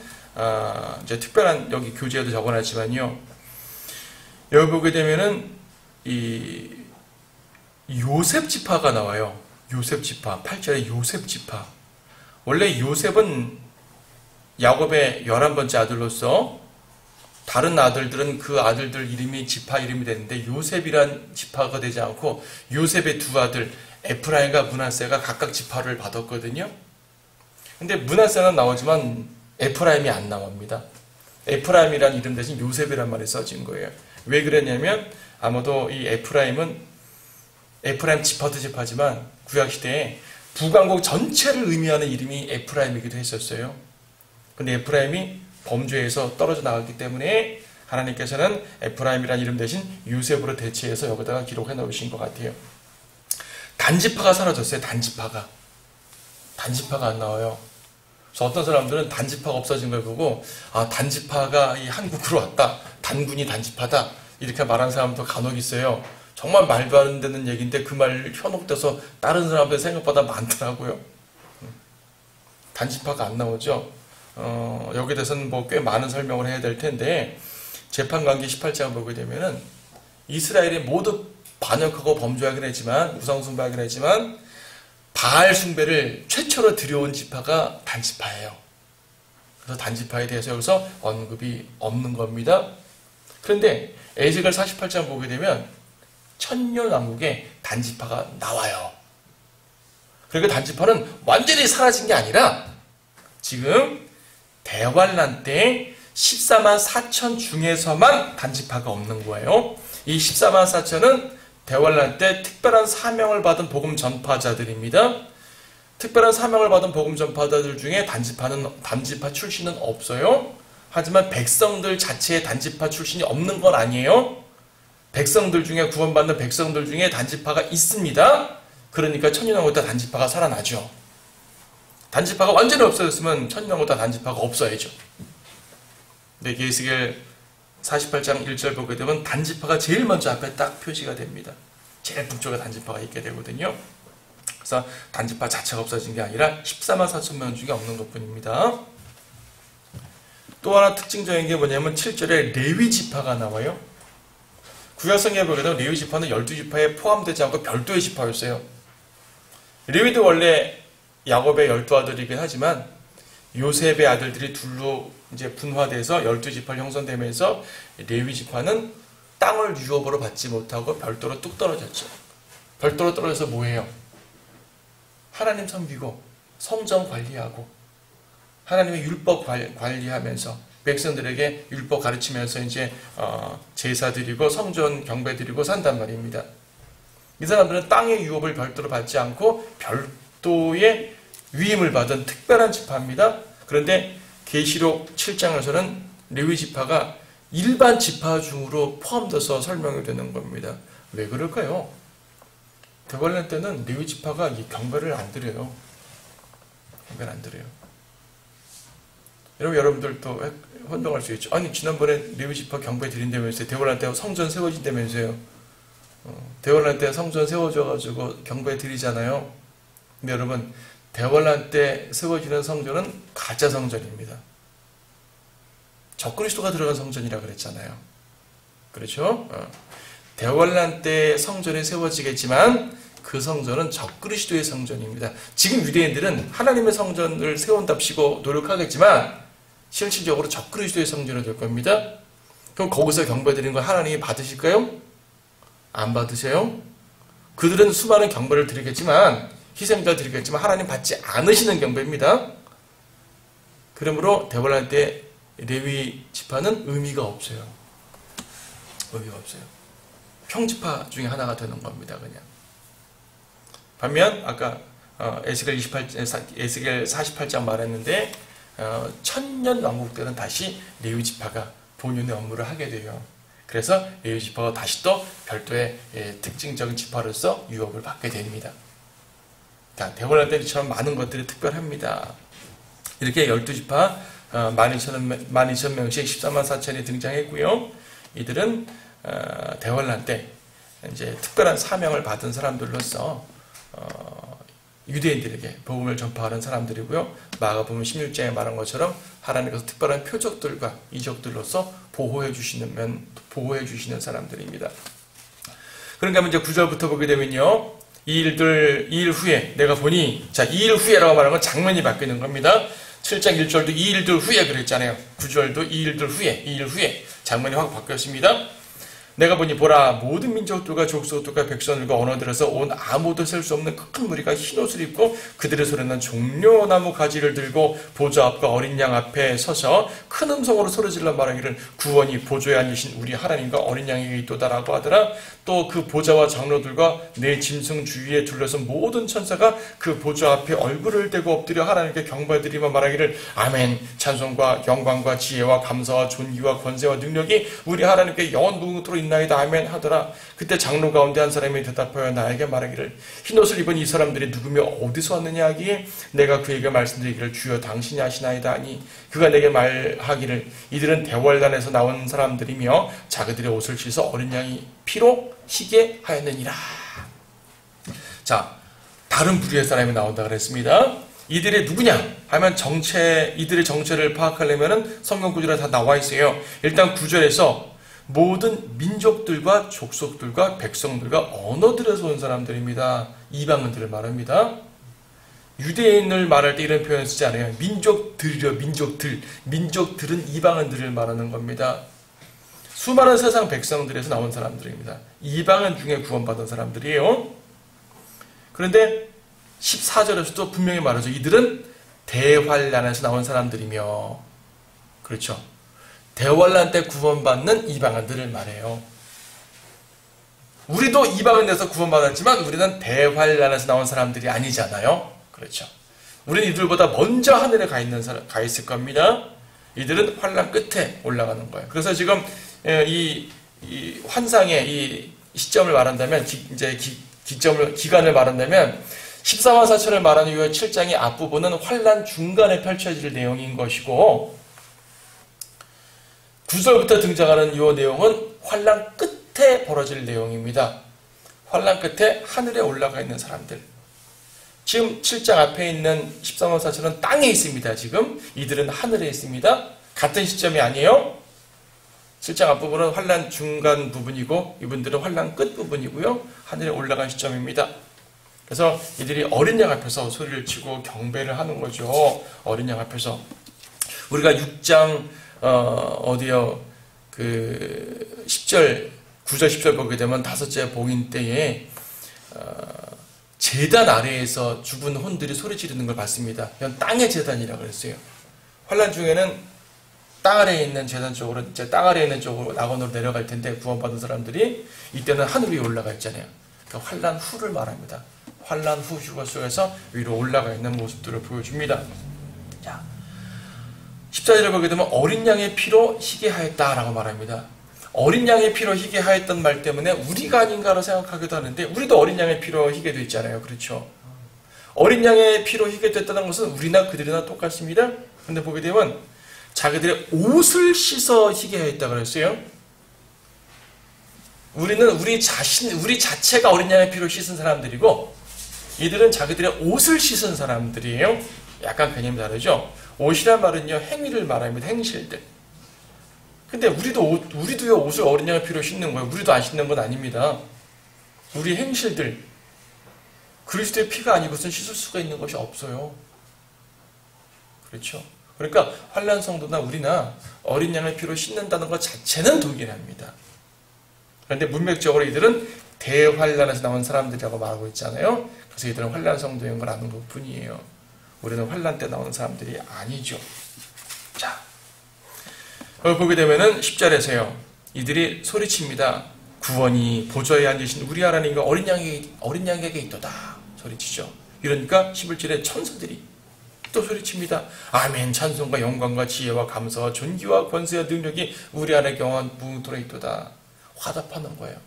이제 특별한 여기 교재에도 적어놨지만요. 여기 보게 되면은 이 요셉 지파가 나와요. 요셉 지파 8절에 요셉 지파. 원래 요셉은 야곱의 11번째 아들로서 다른 아들들은 그 아들들 이름이 지파 이름이 되는데 요셉이란 지파가 되지 않고 요셉의 두 아들 에프라임과 므낫세가 각각 지파를 받았거든요. 근데 므낫세는 나오지만 에프라임이 안 나옵니다. 에프라임이란 이름 대신 요셉이란 말이 써진 거예요. 왜 그랬냐면 아마도 이 에프라임 지파도 지파지만 구약시대에 북왕국 전체를 의미하는 이름이 에프라임이기도 했었어요. 근데 에프라임이 범죄에서 떨어져 나갔기 때문에 하나님께서는 에프라임이라는 이름 대신 요셉으로 대체해서 여기다가 기록해 놓으신 것 같아요. 단지파가 사라졌어요. 단지파가 안 나와요. 그래서 어떤 사람들은 단지파가 없어진 걸 보고 단지파가 이 한국으로 왔다. 단군이 단지파다. 이렇게 말하는 사람도 간혹 있어요. 정말 말도 안 되는 얘기인데 그 말 현혹돼서 다른 사람들 생각보다 많더라고요. 단지파가 안 나오죠. 여기에 대해서는 뭐 꽤 많은 설명을 해야 될 텐데 재판관계 18장 보게 되면은 이스라엘이 모두 반역하고 범죄하긴 했지만 우상숭배하긴 했지만 바알 숭배를 최초로 들여온 지파가 단지파예요. 그래서 단지파에 대해서 여기서 언급이 없는 겁니다. 그런데 에스겔 48장 보게 되면 천년왕국에 단지파가 나와요. 그러니까 단지파는 완전히 사라진 게 아니라 지금 대환란 때 14만 4천 중에서만 단지파가 없는 거예요. 이 14만 4천은 대환란 때 특별한 사명을 받은 복음 전파자들입니다. 특별한 사명을 받은 복음 전파자들 중에 단지파 출신은 없어요. 하지만 백성들 자체의 단지파 출신이 없는 건 아니에요. 백성들 중에 구원받는 백성들 중에 단지파가 있습니다. 그러니까 천년왕국 때 단지파가 살아나죠. 단지파가 완전히 없어졌으면 천년왕국 때 단지파가 없어야죠. 근데 에스겔 48장 1절 보게 되면 단지파가 제일 먼저 앞에 딱 표시가 됩니다. 제일 북쪽에 단지파가 있게 되거든요. 그래서 단지파 자체가 없어진 게 아니라 14만 4천 명 중에 없는 것뿐입니다. 또 하나 특징적인 게 뭐냐면 7절에 레위 지파가 나와요. 구약성경에 보게 되면 레위 지파는 12지파에 포함되지 않고 별도의 지파였어요. 레위도 원래 야곱의 12아들이긴 하지만 요셉의 아들들이 둘로 이제 분화돼서 12지파를 형성되면서 레위 지파는 땅을 유업으로 받지 못하고 별도로 뚝 떨어졌죠. 별도로 떨어져서 뭐예요? 하나님 섬기고 성전 관리하고 하나님의 율법 관리하면서 백성들에게 율법 가르치면서 이제 제사 드리고 성전 경배 드리고 산단 말입니다. 이 사람들은 땅의 유업을 별도로 받지 않고 별도의 위임을 받은 특별한 지파입니다. 그런데 계시록 7장에서는 레위 지파가 일반 지파 중으로 포함돼서 설명이 되는 겁니다. 왜 그럴까요? 대관련 때는 레위 지파가 이 경배를 안 드려요. 경배를 안 드려요. 여러분들도 혼동할 수 있죠. 아니 지난번에 레위 지파 경배 드린다면서요. 대관련 때 성전 세워진다면서요. 대관련 때 성전 세워져가지고 경배 드리잖아요. 근데 여러분 대환란 때 세워지는 성전은 가짜 성전입니다. 적그리스도가 들어간 성전이라 그랬잖아요. 그렇죠? 대환란 때 성전이 세워지겠지만 그 성전은 적그리스도의 성전입니다. 지금 유대인들은 하나님의 성전을 세운답시고 노력하겠지만 실질적으로 적그리스도의 성전이 될 겁니다. 그럼 거기서 경배드리는 걸 하나님이 받으실까요? 안 받으세요? 그들은 수많은 경배를 드리겠지만 희생자 드리겠지만 하나님 받지 않으시는 경배입니다. 그러므로 대환란 때 레위 지파는 의미가 없어요. 의미가 없어요. 평지파 중에 하나가 되는 겁니다. 그냥. 반면 아까 에스겔 48장 말했는데 천년 왕국 때는 다시 레위 지파가 본연의 업무를 하게 돼요. 그래서 레위 지파가 다시 또 별도의 특징적인 지파로서 유업을 받게 됩니다. 대환란 때처럼 많은 것들이 특별합니다. 이렇게 12지파 12,000명씩 14만 4천이 등장했고요. 이들은 대환란 때 이제 특별한 사명을 받은 사람들로서 유대인들에게 복음을 전파하는 사람들이고요. 마가복음 16장에 말한 것처럼 하나님께서 특별한 표적들과 이적들로서 보호해 주시는 사람들입니다. 그러니까 이제 9절부터 보게 되면요. 이 일 후에 내가 보니, 자, 이 일 후에라고 말하는 건 장면이 바뀌는 겁니다. 7장 1절도 이 일들 후에 그랬잖아요. 9절도 이 일들 후에, 이 일 후에 장면이 확 바뀌었습니다. 내가 보니 보라 모든 민족들과 족속들과 백성들과 언어들에서 온 아무도 셀 수 없는 큰 무리가 흰옷을 입고 그들의 손에는 종려나무 가지를 들고 보좌 앞과 어린 양 앞에 서서 큰 음성으로 소리질러 말하기를 구원이 보좌에 앉으신 우리 하나님과 어린 양에게 있도다라고 하더라. 또 그 보좌와 장로들과 내 짐승 주위에 둘러선 모든 천사가 그 보좌 앞에 얼굴을 대고 엎드려 하나님께 경배드리며 말하기를 아멘. 찬송과 영광과 지혜와 감사와 존귀와 권세와 능력이 우리 하나님께 영원 무궁토록 있나이다. 아멘 하더라. 그때 장로 가운데 한 사람이 대답하여 나에게 말하기를 흰옷을 입은 이 사람들이 누구며 어디서 왔느냐 하기에 내가 그에게 말씀드리기를 주여 당신이 아시나이다 하니 그가 내게 말하기를 이들은 대궐단에서 나온 사람들이며 자기들의 옷을 씻어 어린 양이 피로 희게 하였느니라. 자, 다른 부류의 사람이 나온다 그랬습니다. 이들이 누구냐 하면 이들의 정체를 파악하려면 성경 구절에 다 나와 있어요. 일단 9절에서 모든 민족들과 족속들과 백성들과 언어들에서 온 사람들입니다. 이방인들을 말합니다. 유대인을 말할 때 이런 표현을 쓰지 않아요. 민족들이요, 민족들. 민족들은 이방인들을 말하는 겁니다. 수많은 세상 백성들에서 나온 사람들입니다. 이방인 중에 구원받은 사람들이에요. 그런데 14절에서도 분명히 말하죠. 이들은 대환란에서 나온 사람들이며, 그렇죠. 대환란 때 구원받는 이방인들을 말해요. 우리도 이방인에서 구원받았지만 우리는 대환란에서 나온 사람들이 아니잖아요. 그렇죠. 우리는 이들보다 먼저 하늘에 가 있을 겁니다. 이들은 환란 끝에 올라가는 거예요. 그래서 지금 이 환상의 이 시점을 말한다면, 기간을 말한다면 14만 4천을 말하는 이후에 7장의 앞부분은 환란 중간에 펼쳐질 내용인 것이고 9절부터 등장하는 이 내용은 환란 끝에 벌어질 내용입니다. 환란 끝에 하늘에 올라가 있는 사람들. 지금 7장 앞에 있는 14만 4천은 땅에 있습니다. 지금 이들은 하늘에 있습니다. 같은 시점이 아니에요. 7장 앞부분은 환란 중간 부분이고 이분들은 환란 끝 부분이고요. 하늘에 올라간 시점입니다. 그래서 이들이 어린 양 앞에서 소리를 치고 경배를 하는 거죠. 어린 양 앞에서. 우리가 6장 어디요? 그 10절, 9절, 10절 보게 되면 다섯째 봉인 때에 제단 아래에서 죽은 혼들이 소리 지르는 걸 봤습니다. 이건 땅의 제단이라고 그랬어요. 환란 중에는 땅 아래에 있는 제단 쪽으로, 이제 땅 아래에 있는 쪽으로 낙원으로 내려갈 텐데 구원받은 사람들이 이때는 하늘 위에 올라가 있잖아요. 그러니까 환란 후를 말합니다. 환란 후 휴거 속에서 위로 올라가 있는 모습들을 보여줍니다. 자, 14절을 보게 되면 어린 양의 피로 희게 하였다라고 말합니다. 어린 양의 피로 희게 하였던 말 때문에 우리가 아닌가로 생각하기도 하는데 우리도 어린 양의 피로 희게 되어 있잖아요. 그렇죠? 어린 양의 피로 희게 됐다는 것은 우리나 그들이나 똑같습니다. 근데 보게 되면 자기들의 옷을 씻어 희게 하였다고 그랬어요. 우리는 우리 자체가 어린 양의 피로 씻은 사람들이고 이들은 자기들의 옷을 씻은 사람들이에요. 약간 개념이 다르죠? 옷이란 말은요, 행위를 말합니다. 행실들. 근데 우리도요, 옷을 어린 양의 피로 씻는 거예요. 우리도 안 씻는 건 아닙니다. 우리 행실들. 그리스도의 피가 아니고선 씻을 수가 있는 것이 없어요. 그렇죠? 그러니까 환란 성도나 우리나 어린 양의 피로 씻는다는 것 자체는 동일합니다. 그런데 문맥적으로 이들은 대환란에서 나온 사람들이라고 말하고 있잖아요. 그래서 이들은 환란 성도인 걸 아는 것 뿐이에요. 우리는 환란 때 나오는 사람들이 아니죠. 자, 그걸 보게 되면은 10절에서요. 이들이 소리칩니다. 구원이 보좌에 앉으신 우리 하나님과 어린 양에게 있도다. 소리치죠. 이러니까 11절에 천사들이 또 소리칩니다. 아멘. 찬송과 영광과 지혜와 감사와 존귀와 권세와 능력이 우리 안에 영원 무궁토록 있도다. 화답하는 거예요.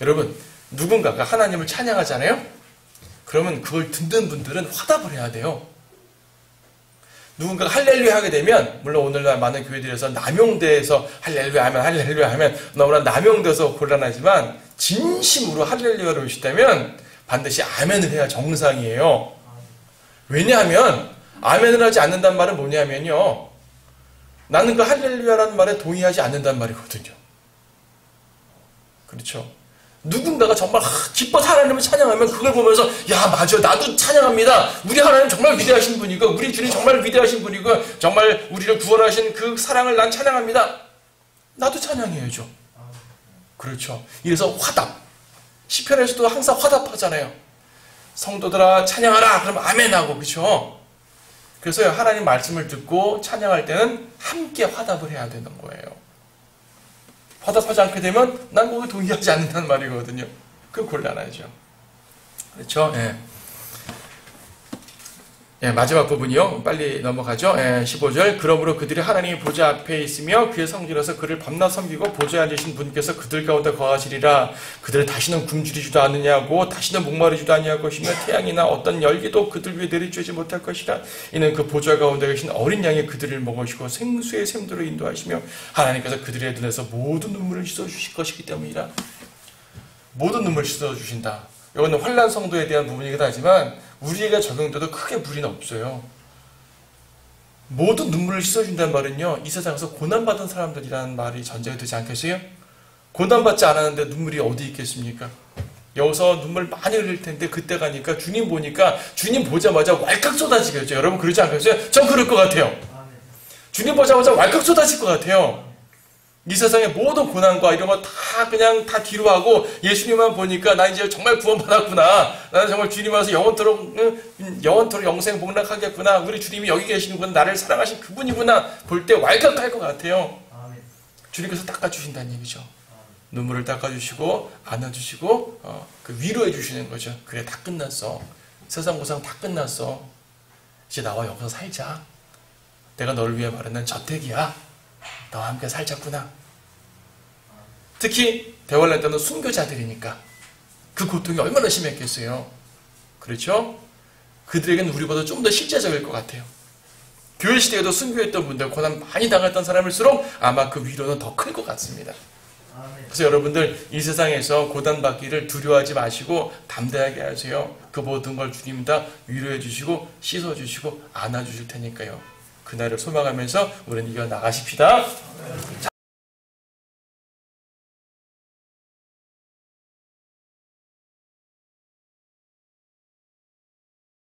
여러분, 누군가가 하나님을 찬양하잖아요. 그러면 그걸 듣는 분들은 화답을 해야 돼요. 누군가가 할렐루야 하게 되면, 물론 오늘날 많은 교회들에서 남용대에서 할렐루야 하면 너무나 남용돼서 곤란하지만 진심으로 할렐루야를 외치다면 반드시 아멘을 해야 정상이에요. 왜냐하면 아멘을 하지 않는다는 말은 뭐냐면요, 나는 그 할렐루야라는 말에 동의하지 않는다는 말이거든요. 그렇죠? 누군가가 정말 기뻐서 하나님을 찬양하면 그걸 보면서 야 맞아 나도 찬양합니다. 우리 하나님 정말 위대하신 분이고 우리 주님 정말 위대하신 분이고 정말 우리를 구원하신 그 사랑을 난 찬양합니다. 나도 찬양해야죠. 그렇죠. 이래서 화답. 시편에서도 항상 화답하잖아요. 성도들아 찬양하라 그러면 아멘하고 그렇죠. 그래서 하나님 말씀을 듣고 찬양할 때는 함께 화답을 해야 되는 거예요. 화답하지 않게 되면 난 거기에 동의하지 않는다는 말이거든요. 그 곤란하죠. 그렇죠? 예. 예, 마지막 부분이요. 빨리 넘어가죠. 15절. 그러므로 그들이 하나님의 보좌 앞에 있으며 그의 성전에서 그를 밤낮 섬기고 보좌에 앉으신 분께서 그들 가운데 거하시리라. 그들을 다시는 굶주리지도 않느냐고 다시는 목마르지도 아니할 것이며 태양이나 어떤 열기도 그들 위에 내리쬐지 못할 것이라. 이는 그 보좌 가운데 계신 어린 양이 그들을 먹으시고 생수의 샘도로 인도하시며 하나님께서 그들의 눈에서 모든 눈물을 씻어주실 것이기 때문이라. 모든 눈물을 씻어주신다. 이거는 환난 성도에 대한 부분이기도 하지만 우리에게 적용돼도 크게 무리는 없어요. 모든 눈물을 씻어준다는 말은요. 이 세상에서 고난받은 사람들이라는 말이 전제가 되지 않겠어요? 고난받지 않았는데 눈물이 어디 있겠습니까? 여기서 눈물 많이 흘릴 텐데 그때 가니까 주님 보니까 주님 보자마자 왈칵 쏟아지겠죠. 여러분 그러지 않겠어요? 전 그럴 것 같아요. 주님 보자마자 왈칵 쏟아질 것 같아요. 이 세상의 모든 고난과 이런 거 다 그냥 다 뒤로 하고 예수님만 보니까 나 이제 정말 구원받았구나. 나는 정말 주님 와서 영원토록 영생 복락하겠구나. 우리 주님이 여기 계시는구나. 나를 사랑하신 그분이구나. 볼 때 왈칵할 것 같아요. 주님께서 닦아주신다는 얘기죠. 눈물을 닦아주시고 안아주시고 그 위로해 주시는 거죠. 그래 다 끝났어. 세상 고생 다 끝났어. 이제 나와 여기서 살자. 내가 너를 위해 마련한 저택이야. 너와 함께 살자꾸나. 특히 대환란 때는 순교자들이니까 그 고통이 얼마나 심했겠어요. 그렇죠? 그들에게는 우리보다 좀 더 실제적일 것 같아요. 교회 시대에도 순교했던 분들, 고난 많이 당했던 사람일수록 아마 그 위로는 더 클 것 같습니다. 그래서 여러분들 이 세상에서 고난받기를 두려워하지 마시고 담대하게 하세요. 그 모든 걸 주님 다 위로해 주시고 씻어 주시고 안아 주실 테니까요. 그날을 소망하면서 우리는 이겨 나가십시다.